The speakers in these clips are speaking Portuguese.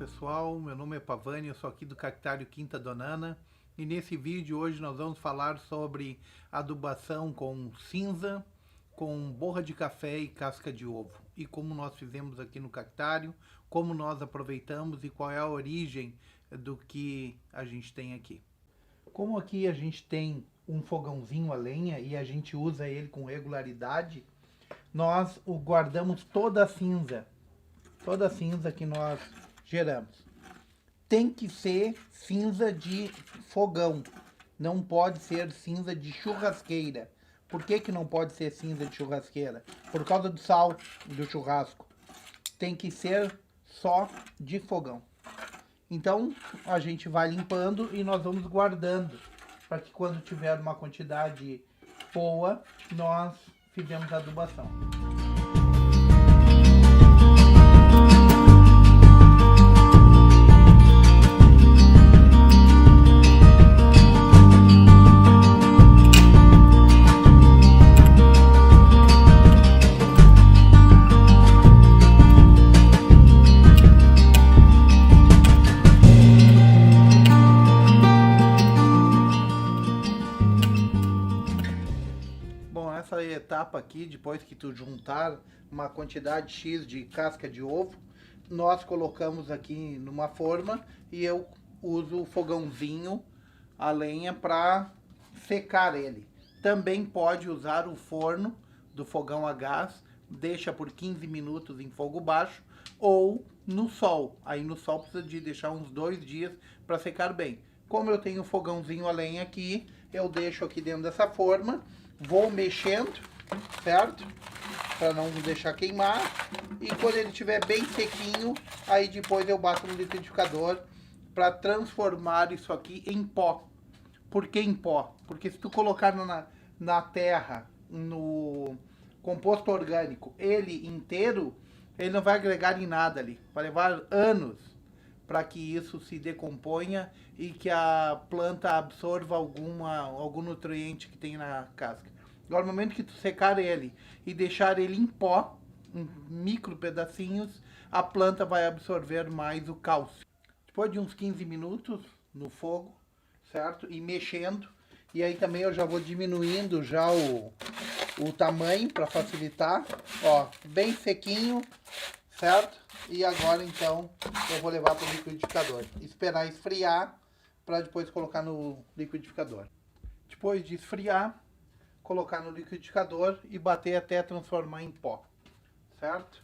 pessoal, meu nome é Pavani, eu sou aqui do Cactário Quinta Donana e nesse vídeo hoje nós vamos falar sobre adubação com cinza, com borra de café e casca de ovo e como nós fizemos aqui no Cactário, como nós aproveitamos e qual é a origem do que a gente tem aqui. Como aqui a gente tem um fogãozinho a lenha e a gente usa ele com regularidade, nós guardamos toda a cinza que nós geramos. Tem que ser cinza de fogão, não pode ser cinza de churrasqueira. Por que que não pode ser cinza de churrasqueira? Por causa do sal do churrasco. Tem que ser só de fogão. Então a gente vai limpando e nós vamos guardando para que quando tiver uma quantidade boa nós fizemos a adubação. Essa etapa aqui, depois que tu juntar uma quantidade X de casca de ovo, nós colocamos aqui numa forma e eu uso o fogãozinho a lenha para secar ele. Também pode usar o forno do fogão a gás, deixa por 15 minutos em fogo baixo ou no sol. Aí no sol precisa de deixar uns 2 dias para secar bem. Como eu tenho o fogãozinho a lenha aqui, eu deixo aqui dentro dessa forma. Vou mexendo, certo? Para não deixar queimar. E quando ele estiver bem sequinho, aí depois eu bato no liquidificador para transformar isso aqui em pó. Por que em pó? Porque se tu colocar na terra, no composto orgânico, ele inteiro, ele não vai agregar em nada ali. Vai levar anos para que isso se decomponha e que a planta absorva algum nutriente que tem na casca. Agora, no momento que tu secar ele e deixar ele em pó, em micro pedacinhos, a planta vai absorver mais o cálcio. Depois de uns 15 minutos no fogo, certo? E mexendo, e aí também eu já vou diminuindo já o tamanho para facilitar, ó, bem sequinho, certo? E agora então eu vou levar para o liquidificador, esperar esfriar para depois colocar no liquidificador. Depois de esfriar, colocar no liquidificador e bater até transformar em pó, certo?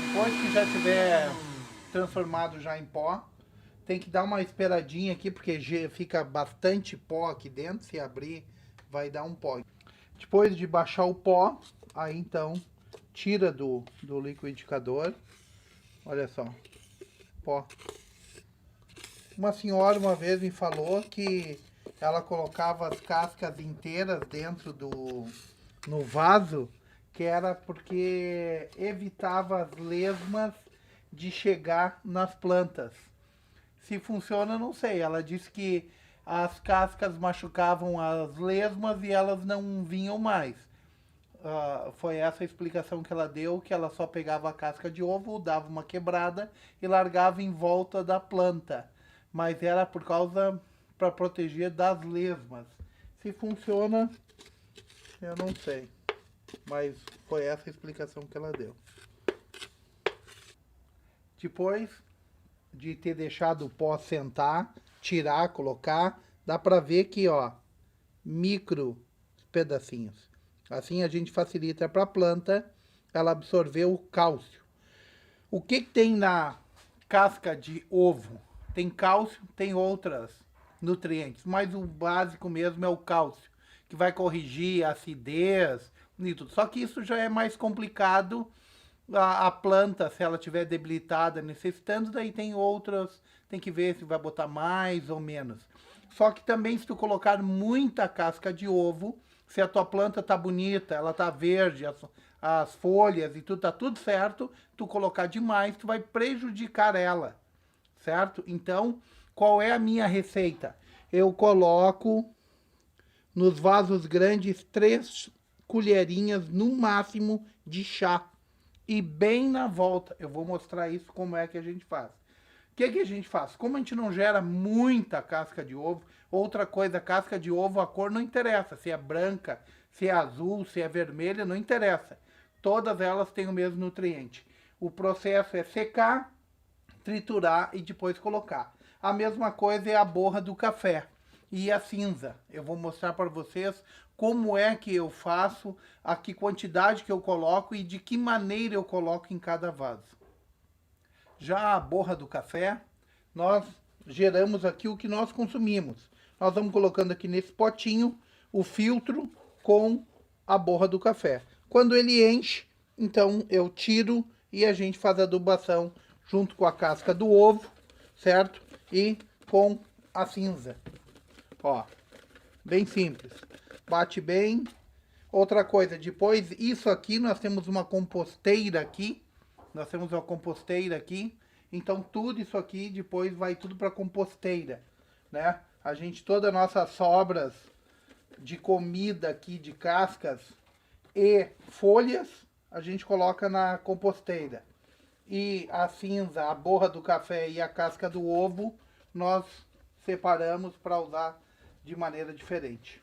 Depois que já tiver transformado já em pó, tem que dar uma esperadinha aqui, porque fica bastante pó aqui dentro, se abrir vai dar um pó. Depois de baixar o pó, aí então tira do liquidificador, olha só, pó. Uma senhora uma vez me falou que ela colocava as cascas inteiras dentro no vaso, que era porque evitava as lesmas de chegar nas plantas. Se funciona, não sei. Ela disse que as cascas machucavam as lesmas e elas não vinham mais. Foi essa a explicação que ela deu, que ela só pegava a casca de ovo, dava uma quebrada e largava em volta da planta. Mas era por causa, para proteger das lesmas. Se funciona, eu não sei. Mas foi essa a explicação que ela deu. Depois de ter deixado o pó sentar, tirar, colocar, dá pra ver que, ó, micro pedacinhos. Assim a gente facilita para a planta ela absorver o cálcio. O que tem na casca de ovo? Tem cálcio, tem outros nutrientes, mas o básico mesmo é o cálcio, que vai corrigir a acidez, e tudo. Só que isso já é mais complicado. A planta, se ela estiver debilitada, necessitando, daí tem outras, tem que ver se vai botar mais ou menos. Só que também se tu colocar muita casca de ovo, se a tua planta tá bonita, ela tá verde, as folhas e tudo tá tudo certo, tu colocar demais, tu vai prejudicar ela, certo? Então, qual é a minha receita? Eu coloco nos vasos grandes 3 colherinhas no máximo de chá. E bem na volta, eu vou mostrar isso como é que a gente faz. O que que a gente faz? Como a gente não gera muita casca de ovo, outra coisa, casca de ovo, a cor não interessa. Se é branca, se é azul, se é vermelha, não interessa. Todas elas têm o mesmo nutriente. O processo é secar, triturar e depois colocar. A mesma coisa é a borra do café e a cinza. Eu vou mostrar para vocês como é que eu faço, a que quantidade que eu coloco e de que maneira eu coloco em cada vaso. Já a borra do café, nós geramos aqui o que nós consumimos. Nós vamos colocando aqui nesse potinho o filtro com a borra do café. Quando ele enche, então eu tiro e a gente faz a adubação junto com a casca do ovo, certo? E com a cinza. Ó, bem simples. Bate bem. Outra coisa, depois isso aqui, nós temos uma composteira aqui. Nós temos uma composteira aqui. Então tudo isso aqui depois vai tudo para composteira, né? A gente, todas as nossas sobras de comida aqui, de cascas e folhas, a gente coloca na composteira. E a cinza, a borra do café e a casca do ovo, nós separamos para usar de maneira diferente.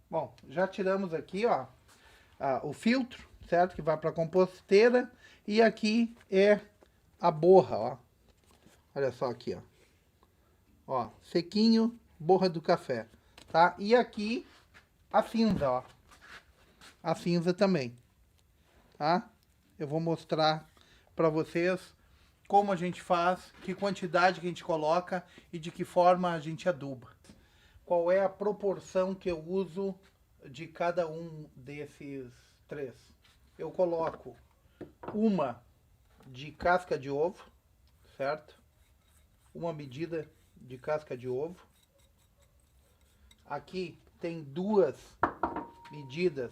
Bom, já tiramos aqui, ó, o filtro, certo? Que vai para a composteira. E aqui é a borra, ó. Olha só aqui, ó. Ó, sequinho, borra do café, tá? E aqui a cinza, ó. A cinza também, tá? Eu vou mostrar para vocês como a gente faz, que quantidade que a gente coloca e de que forma a gente aduba. Qual é a proporção que eu uso de cada um desses 3? Eu coloco uma de casca de ovo, certo? Uma medida de casca de ovo. Aqui tem 2 medidas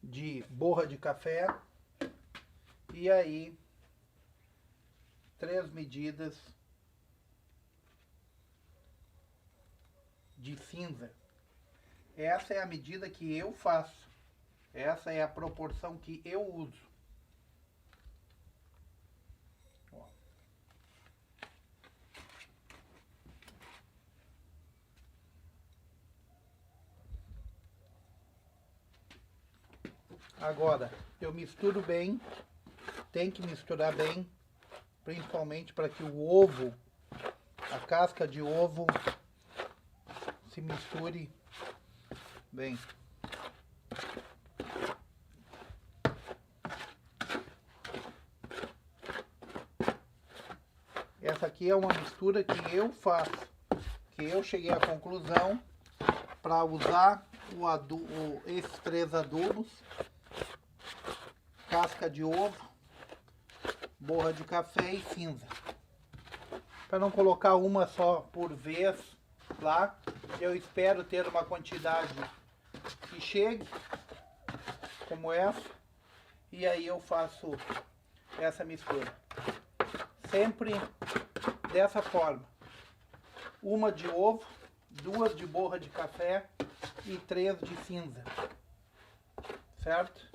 de borra de café. E aí, 3 medidas de cinza. Essa é a medida que eu faço. Essa é a proporção que eu uso. Ó. Agora, eu misturo bem. Tem que misturar bem. Principalmente para que o ovo, a casca de ovo, se misture bem. Essa aqui é uma mistura que eu faço, que eu cheguei à conclusão para usar esses 3 adubos: casca de ovo, borra de café e cinza. Para não colocar uma só por vez lá, eu espero ter uma quantidade que chegue, como essa, e aí eu faço essa mistura. Sempre dessa forma: uma de ovo, 2 de borra de café e 3 de cinza, certo?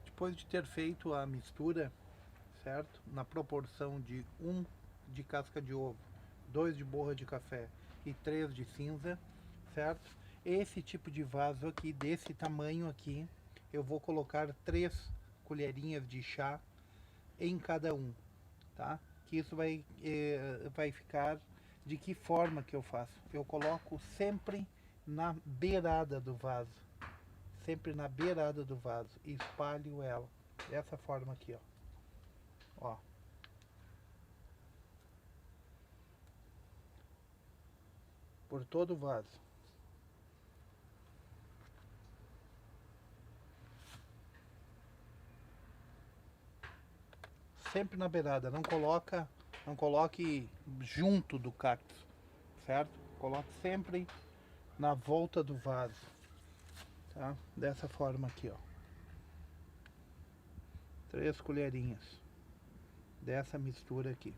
Depois de ter feito a mistura, certo? Na proporção de 1 de casca de ovo, 2 de borra de café e 3 de cinza, certo? Esse tipo de vaso aqui, desse tamanho aqui, eu vou colocar 3 colherinhas de chá em cada um, tá? Que isso vai ficar de que forma que eu faço? Eu coloco sempre na beirada do vaso, sempre na beirada do vaso, e espalho ela dessa forma aqui, ó. Ó. Por todo o vaso. Sempre na beirada, não coloque junto do cacto, certo? Coloque sempre na volta do vaso, tá? Dessa forma aqui, ó. 3 colherinhas dessa mistura aqui.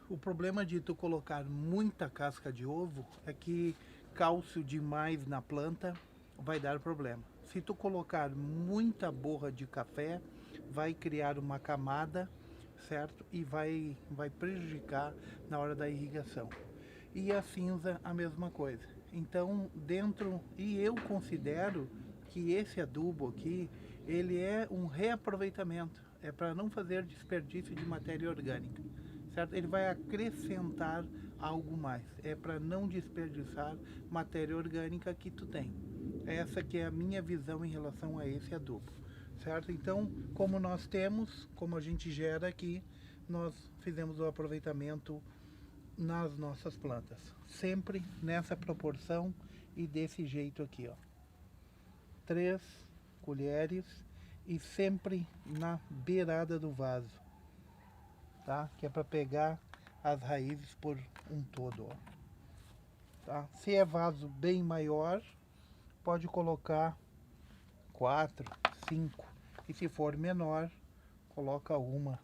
O problema de tu colocar muita casca de ovo é que cálcio demais na planta vai dar problema. Se tu colocar muita borra de café, vai criar uma camada, certo? E vai prejudicar na hora da irrigação. E a cinza a mesma coisa. Então, eu considero que esse adubo aqui, ele é um reaproveitamento. É para não fazer desperdício de matéria orgânica. Certo? Ele vai acrescentar algo mais. É para não desperdiçar matéria orgânica que tu tem. Essa que é a minha visão em relação a esse adubo. Certo? Então, como a gente gera aqui, nós fizemos o aproveitamento nas nossas plantas. Sempre nessa proporção e desse jeito aqui, ó. 3 colheres e sempre na beirada do vaso. Tá? Que é para pegar as raízes por um todo, ó. Tá? Se é vaso bem maior, pode colocar 4, 5, e se for menor, coloca uma.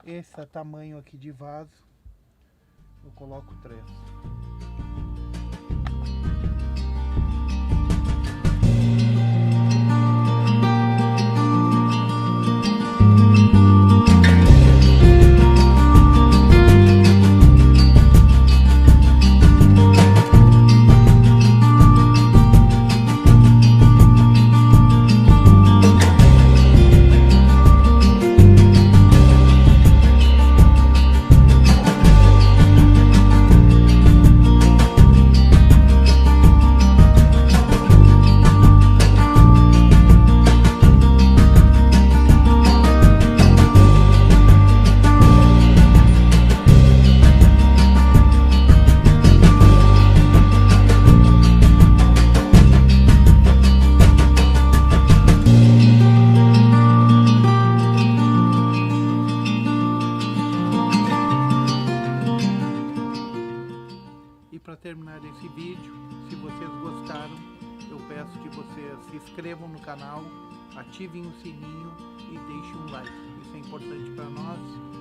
Esse tamanho aqui de vaso, eu coloco 3. Para terminar esse vídeo, se vocês gostaram, eu peço que vocês se inscrevam no canal, ativem o sininho e deixem um like. Isso é importante para nós